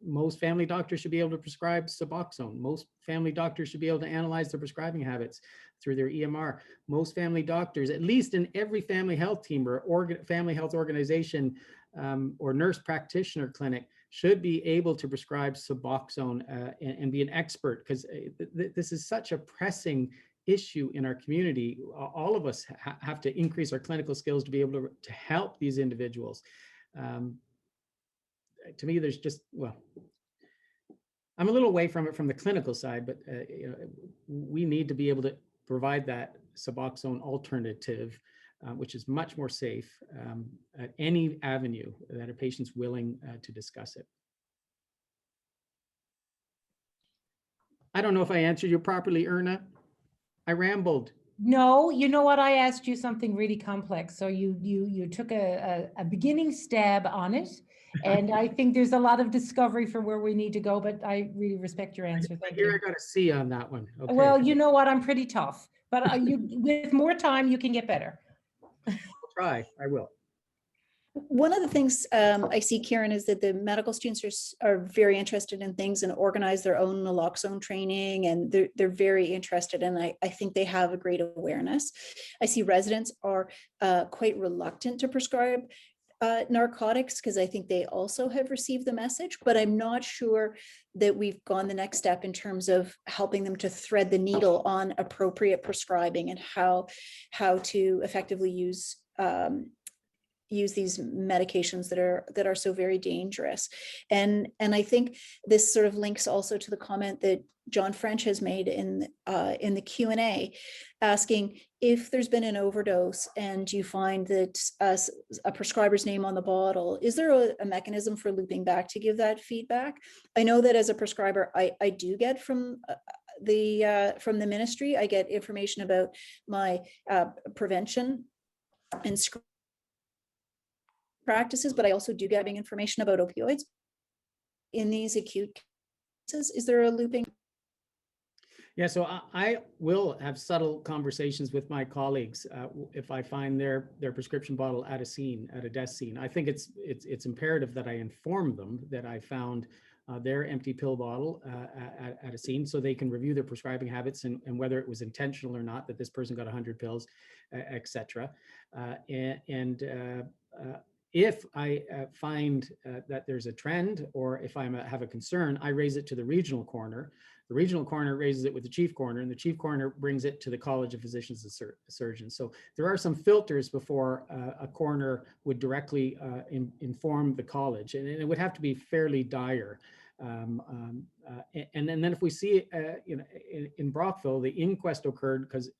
most family doctors should be able to prescribe Suboxone. Most family doctors should be able to analyze their prescribing habits through their EMR. Most family doctors, at least in every family health team or family health organization or nurse practitioner clinic, should be able to prescribe Suboxone and be an expert, because this is such a pressing issue in our community. All of us have to increase our clinical skills to be able to help these individuals. To me, there's just, well, I'm a little away from it from the clinical side, but you know, we need to be able to provide that Suboxone alternative, which is much more safe at any avenue that a patient's willing to discuss it. I don't know if I answered you properly, Erna. I rambled. No, you know what? I asked you something really complex. So you took a beginning stab on it. And I think there's a lot of discovery for where we need to go, but I really respect your answer. Thank you. I got a C on that one. Okay. Well, you know what? I'm pretty tough, but with more time, you can get better. I'll try. I will. One of the things I see, Kieran, is that the medical students are very interested in things and organize their own naloxone training, and they're very interested, and I think they have a great awareness. I see residents are quite reluctant to prescribe narcotics because I think they also have received the message, but I'm not sure that we've gone the next step in terms of helping them to thread the needle on appropriate prescribing and how to effectively use use these medications that are so very dangerous. And I think this sort of links also to the comment that John French has made in the Q&A, asking if there's been an overdose and you find that a prescriber's name on the bottle, is there a mechanism for looping back to give that feedback? I know that as a prescriber, I do get from the ministry, I get information about my prevention and practices, but I also do get information about opioids in these acute cases. Is there a looping? Yeah, so I will have subtle conversations with my colleagues if I find their prescription bottle at a desk scene. I think it's imperative that I inform them that I found their empty pill bottle at a scene, so they can review their prescribing habits and whether it was intentional or not that this person got 100 pills, etc. If I find that there's a trend, or if I have a concern, I raise it to the regional coroner. The regional coroner raises it with the chief coroner, and the chief coroner brings it to the College of Physicians and Surgeons. So there are some filters before a coroner would directly inform the college, and it would have to be fairly dire. And then if we see, in Brockville, the inquest occurred because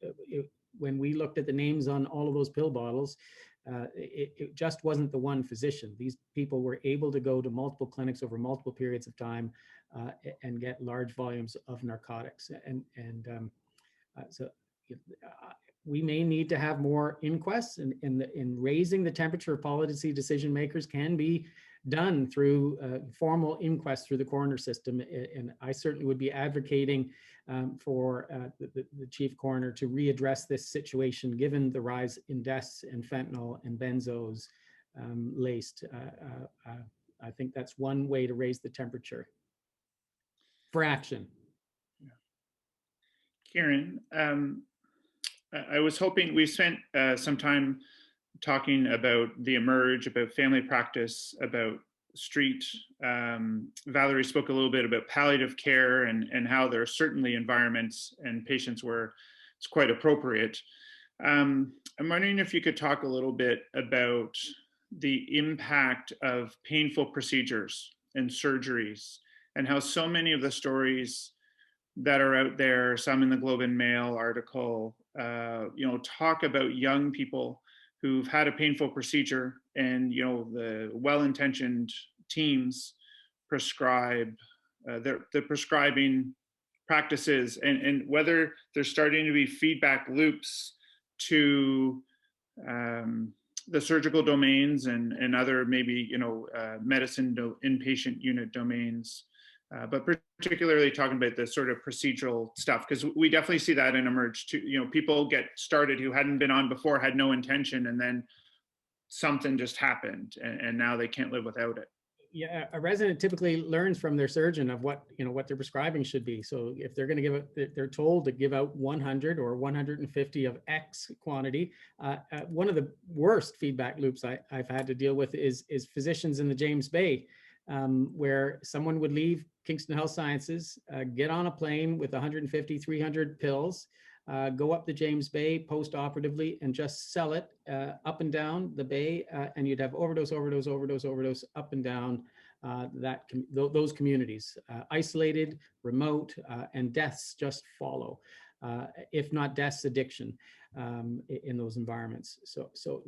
when we looked at the names on all of those pill bottles, it just wasn't the one physician. These people were able to go to multiple clinics over multiple periods of time and get large volumes of narcotics. So we may need to have more inquests, in raising the temperature of policy decision makers can be done through formal inquests through the coroner system. And I certainly would be advocating for the chief coroner to readdress this situation, given the rise in deaths and fentanyl and benzos laced. I think that's one way to raise the temperature for action. Yeah. Kieran, I was hoping we spent some time talking about the emerge, about family practice, about street. Valerie spoke a little bit about palliative care and how there are certainly environments and patients where it's quite appropriate. I'm wondering if you could talk a little bit about the impact of painful procedures and surgeries, and how so many of the stories that are out there, some in the Globe and Mail article, talk about young people who've had a painful procedure, and the well-intentioned teams prescribe the prescribing practices, and whether there's starting to be feedback loops to the surgical domains and other maybe medicine inpatient unit domains, but particularly talking about the sort of procedural stuff, because we definitely see that in emerge too. People get started who hadn't been on before, had no intention, and then something just happened, and now they can't live without it. Yeah, a resident typically learns from their surgeon of what their prescribing should be. So if they're going to give it, they're told to give out 100 or 150 of X quantity. One of the worst feedback loops I've had to deal with is physicians in the James Bay, where someone would leave Kingston Health Sciences, get on a plane with 150, 300 pills, go up the James Bay post-operatively and just sell it up and down the bay, and you'd have overdose up and down those communities, isolated, remote, and deaths just follow, if not deaths, addiction in those environments. So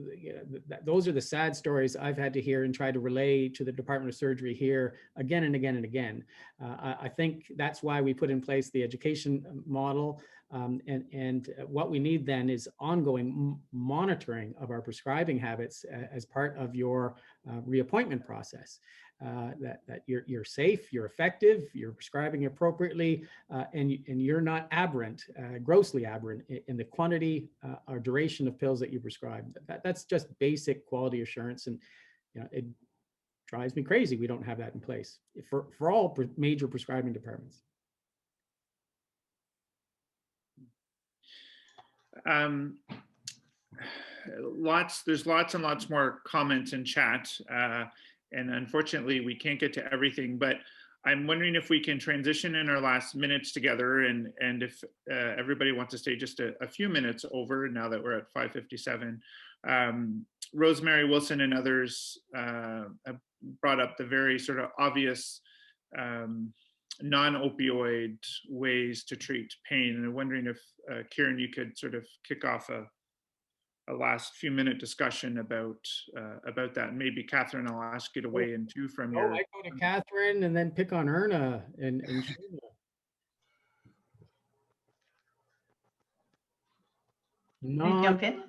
those are the sad stories I've had to hear and try to relay to the Department of Surgery here again and again and again. I think that's why we put in place the education model. And what we need then is ongoing monitoring of our prescribing habits as part of your reappointment process. That you're safe, you're effective, you're prescribing appropriately, and you're not aberrant, grossly aberrant in the quantity or duration of pills that you prescribe. That's just basic quality assurance, and it drives me crazy we don't have that in place for all major prescribing departments. There's lots and lots more comments in chat, and unfortunately we can't get to everything, but I'm wondering if we can transition in our last minutes together, and if everybody wants to stay just a few minutes over now that we're at 5:57, Rosemary Wilson and others have brought up the very sort of obvious non-opioid ways to treat pain. And I'm wondering if, Kieran, you could sort of kick off a last few minute discussion about that. And maybe Catherine, I'll ask you to weigh in too from your. I go to Catherine and then pick on Erna and Sheila. Can I jump in?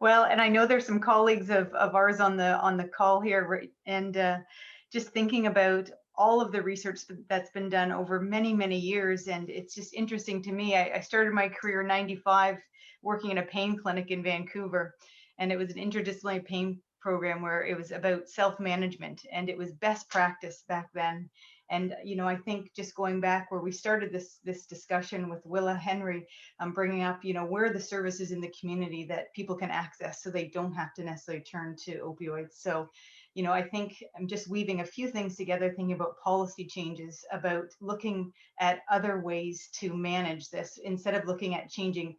Well, and I know there's some colleagues of ours on the call here, right? And just thinking about all of the research that's been done over many, many years. And it's just interesting to me. I started my career in '95 working in a pain clinic in Vancouver, and it was an interdisciplinary pain program where it was about self-management, and it was best practice back then. And, you know, I think just going back where we started this discussion with Willa Henry, bringing up, you know, where are the services in the community that people can access so they don't have to necessarily turn to opioids. So, you know, I think I'm just weaving a few things together, thinking about policy changes, about looking at other ways to manage this instead of looking at changing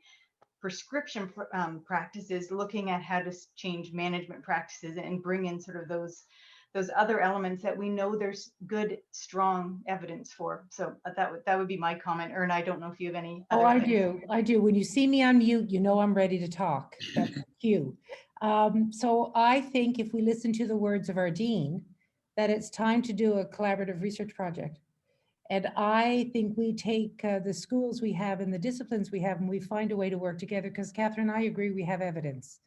prescription practices, looking at how to change management practices and bring in sort of those other elements that we know there's good, strong evidence for. So that would be my comment. Erna, I don't know if you have any. Oh, I do. When you see me on mute, you know I'm ready to talk. That's cue. So I think if we listen to the words of our dean, that it's time to do a collaborative research project. And I think we take the schools we have and the disciplines we have, and we find a way to work together, because Catherine and I agree we have evidence.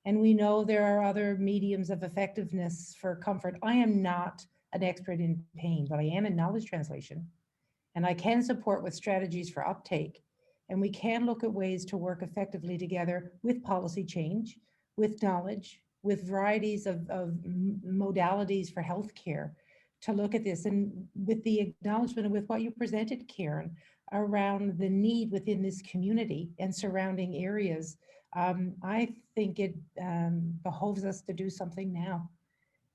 And we know there are other mediums of effectiveness for comfort. I am not an expert in pain, but I am in knowledge translation. And I can support with strategies for uptake. And we can look at ways to work effectively together with policy change, with knowledge, with varieties of modalities for healthcare to look at this. And with the acknowledgement and with what you presented, Kieran, around the need within this community and surrounding areas, I think it behoves us to do something now.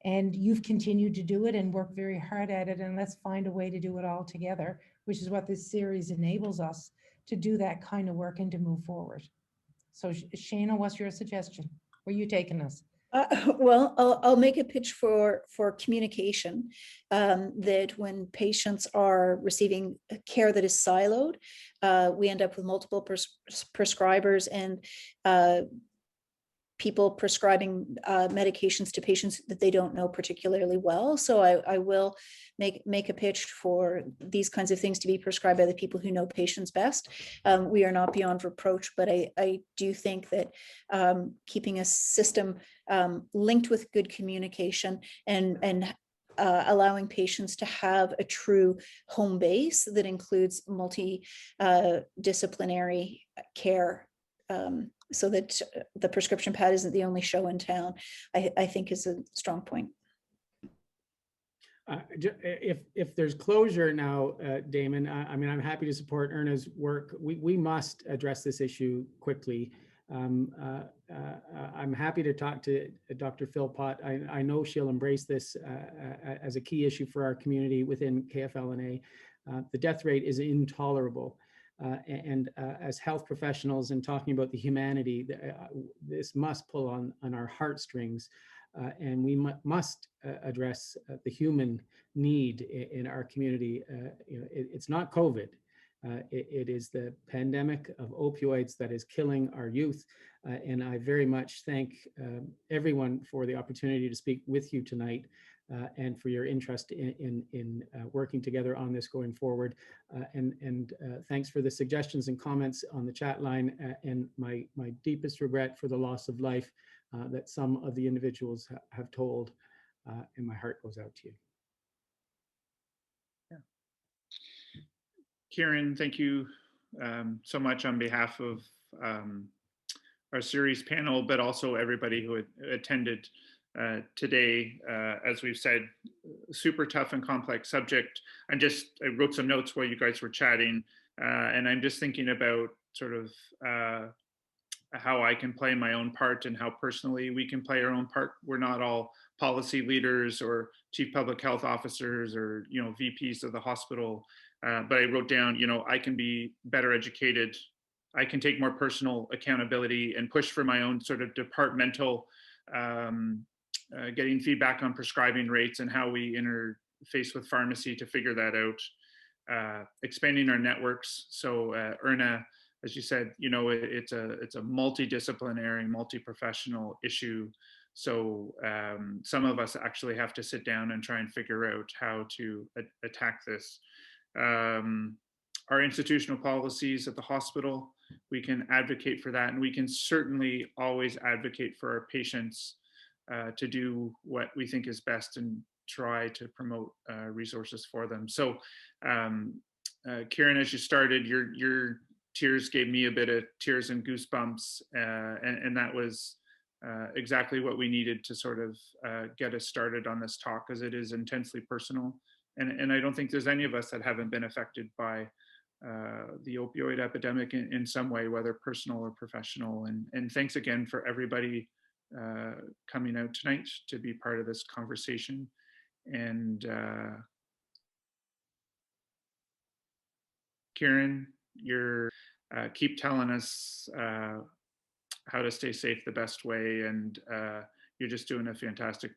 And you've continued to do it and work very hard at it, and let's find a way to do it all together, which is what this series enables us to do, that kind of work and to move forward. So Shana, what's your suggestion? Where are you taking us? Well, I'll make a pitch for communication, that when patients are receiving care that is siloed, we end up with multiple prescribers and people prescribing medications to patients that they don't know particularly well. So I will make a pitch for these kinds of things to be prescribed by the people who know patients best. We are not beyond reproach, but I do think that keeping a system linked with good communication and allowing patients to have a true home base that includes multidisciplinary care, so that the prescription pad isn't the only show in town, I think is a strong point. If there's closure now, Damon, I mean, I'm happy to support Erna's work. We must address this issue quickly. I'm happy to talk to Dr. Philpott. I know she'll embrace this as a key issue for our community within KFL&A. The death rate is intolerable. And as health professionals and talking about the humanity, this must pull on our heartstrings, and we must address the human need in our community. You know, it's not COVID. It is the pandemic of opioids that is killing our youth. And I very much thank everyone for the opportunity to speak with you tonight. And for your interest in working together on this going forward. And thanks for the suggestions and comments on the chat line, and my deepest regret for the loss of life that some of the individuals have told, and my heart goes out to you. Yeah. Kieran, thank you so much on behalf of our series panel, but also everybody who attended today. As we've said, super tough and complex subject. I wrote some notes while you guys were chatting, and I'm just thinking about sort of how I can play my own part and how personally we can play our own part. We're not all policy leaders or chief public health officers or, you know, VPs of the hospital, but I wrote down, you know, I can be better educated I can take more personal accountability and push for my own sort of departmental getting feedback on prescribing rates and how we interface with pharmacy to figure that out. Expanding our networks. So Erna, as you said, you know, it's a multidisciplinary, multi-professional issue. So some of us actually have to sit down and try and figure out how to attack this. Our institutional policies at the hospital, we can advocate for that, and we can certainly always advocate for our patients to do what we think is best and try to promote resources for them. So Kieran, as you started, your tears gave me a bit of tears and goosebumps, and that was exactly what we needed to sort of get us started on this talk, because it is intensely personal. And I don't think there's any of us that haven't been affected by the opioid epidemic in some way, whether personal or professional. And thanks again for everybody coming out tonight to be part of this conversation. And Kieran, you're keep telling us how to stay safe the best way, and you're just doing a fantastic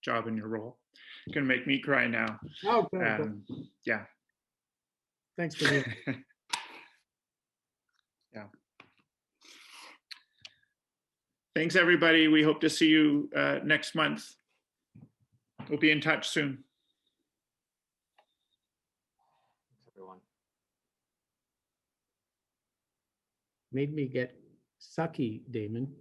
job in your role. You're gonna make me cry now. Oh, good. Yeah. Thanks for being. Yeah. Thanks, everybody. We hope to see you next month. We'll be in touch soon. Thanks, everyone. Made me get sucky, Damon.